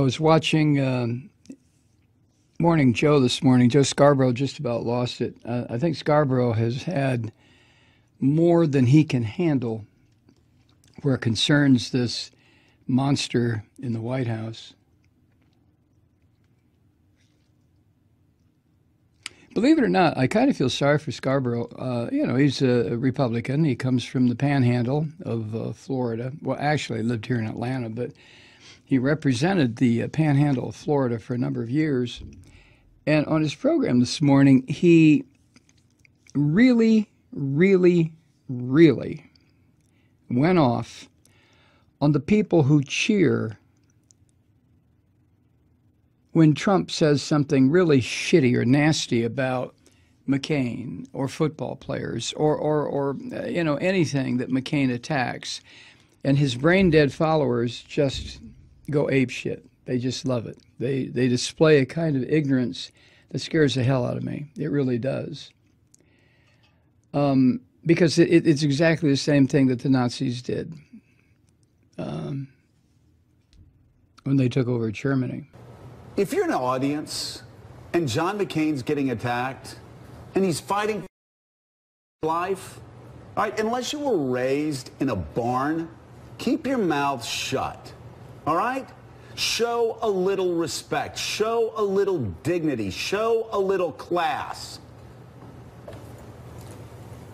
I was watching Morning Joe this morning. Joe Scarborough just about lost it. I think Scarborough has had more than he can handle where it concerns this monster in the White House. Believe it or not, I kind of feel sorry for Scarborough. He's a Republican. He comes from the panhandle of Florida. Well, actually, lived here in Atlanta, but he represented the panhandle of Florida for a number of years. And on his program this morning, he really, really, really went off on the people who cheer when Trump says something really shitty or nasty about McCain or football players or anything that McCain attacks, and his brain-dead followers just go apeshit. They just love it. They display a kind of ignorance that scares the hell out of me. It really does. Because it's exactly the same thing that the Nazis did when they took over Germany. If you're an audience and John McCain's getting attacked and he's fighting for life, all right, unless you were raised in a barn, keep your mouth shut, all right? Show a little respect, show a little dignity, show a little class.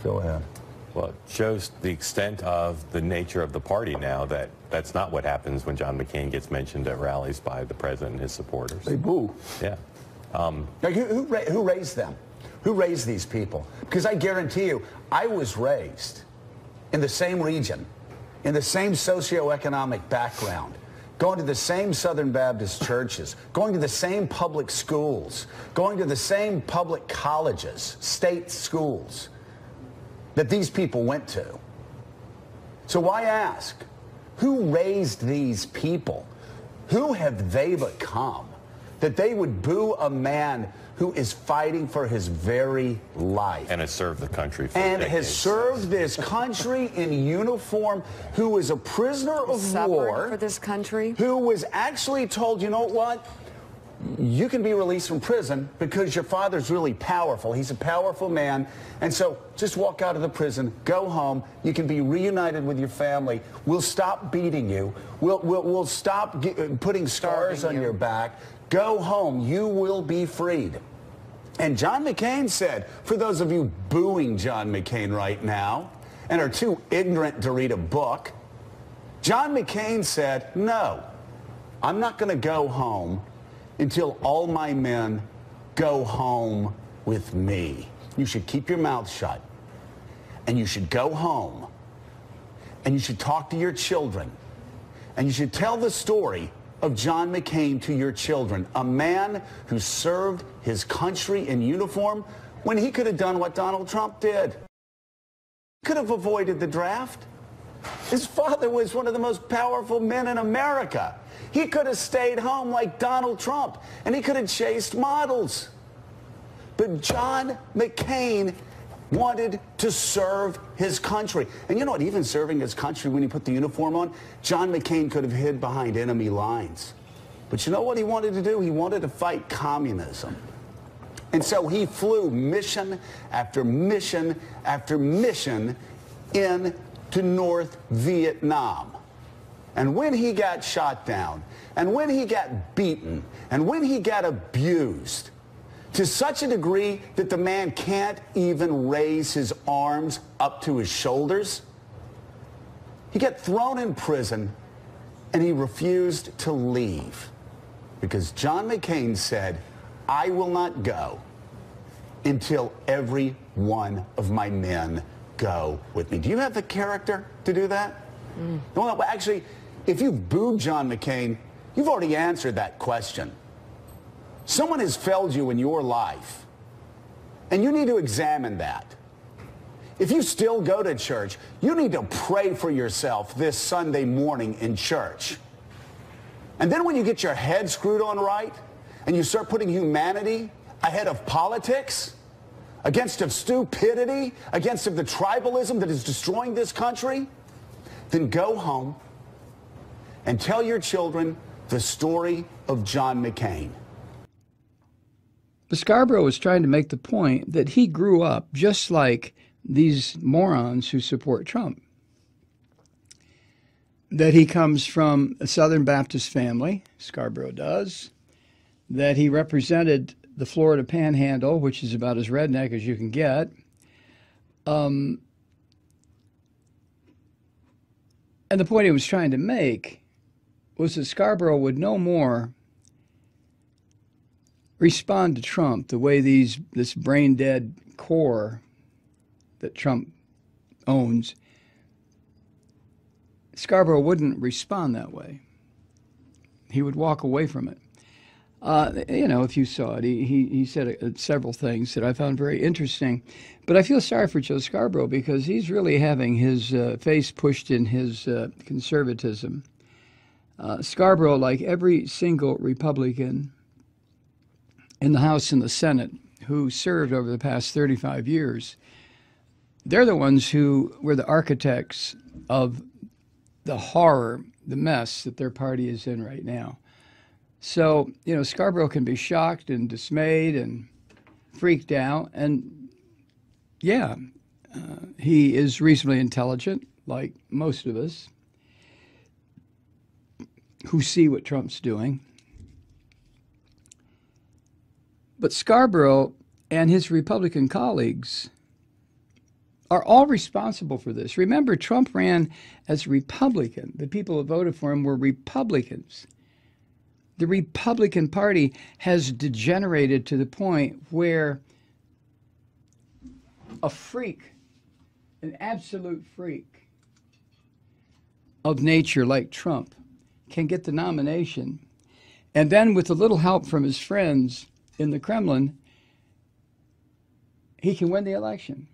Go ahead. Well, it shows the extent of the nature of the party now that that's not what happens when John McCain gets mentioned at rallies by the president and his supporters. They boo. Yeah. Who raised them? Who raised these people? Because I guarantee you, I was raised in the same region, in the same socioeconomic background, going to the same Southern Baptist churches, going to the same public schools, going to the same public colleges, state schools that these people went to. So why ask? Who raised these people? Who have they become that they would boo a man who is fighting for his very life? And has served the country for and decades. Has served this country in uniform, who is a prisoner of war for this country, who was actually told, you know what? You can be released from prison because your father's really powerful. He's a powerful man. And so just walk out of the prison, go home. You can be reunited with your family. We'll stop beating you. We'll stop putting scars on your back. Go home. You will be freed. And John McCain said, for those of you booing John McCain right now and are too ignorant to read a book, John McCain said, no, I'm not going to go home until all my men go home with me. You should keep your mouth shut, and you should go home, and you should talk to your children, and you should tell the story of John McCain to your children, a man who served his country in uniform when he could have done what Donald Trump did. He could have avoided the draft. His father was one of the most powerful men in America. He could have stayed home like Donald Trump, and he could have chased models. But John McCain wanted to serve his country. And you know what? Even serving his country, when he put the uniform on, John McCain could have hid behind enemy lines. But you know what he wanted to do? He wanted to fight communism. And so he flew mission after mission after mission into North Vietnam. And when he got shot down, and when he got beaten, and when he got abused, to such a degree that the man can't even raise his arms up to his shoulders, he got thrown in prison, and he refused to leave. Because John McCain said, I will not go until every one of my men go with me. Do you have the character to do that? Well, actually, if you've booed John McCain, you've already answered that question. Someone has failed you in your life, and you need to examine that. If you still go to church, you need to pray for yourself this Sunday morning in church. And then when you get your head screwed on right, and you start putting humanity ahead of politics, against of stupidity, against of the tribalism that is destroying this country, then go home and tell your children the story of John McCain. But Scarborough was trying to make the point that he grew up just like these morons who support Trump. That he comes from a Southern Baptist family, Scarborough does. That he represented the Florida Panhandle, which is about as redneck as you can get. And the point he was trying to make was that Scarborough would no more respond to Trump the way this brain-dead core that Trump owns. Scarborough wouldn't respond that way. He would walk away from it. If you saw it, he said several things that I found very interesting. But I feel sorry for Joe Scarborough because he's really having his face pushed in his conservatism. Scarborough, like every single Republican in the House and the Senate who served over the past 35 years, they're the ones who were the architects of the horror, the mess that their party is in right now. So, Scarborough can be shocked and dismayed and freaked out. And, he is reasonably intelligent, like most of us who see what Trump's doing. But Scarborough and his Republican colleagues are all responsible for this. Remember, Trump ran as a Republican. The people who voted for him were Republicans. The Republican Party has degenerated to the point where a freak, an absolute freak of nature like Trump can get the nomination, and then with a little help from his friends in the Kremlin, he can win the election.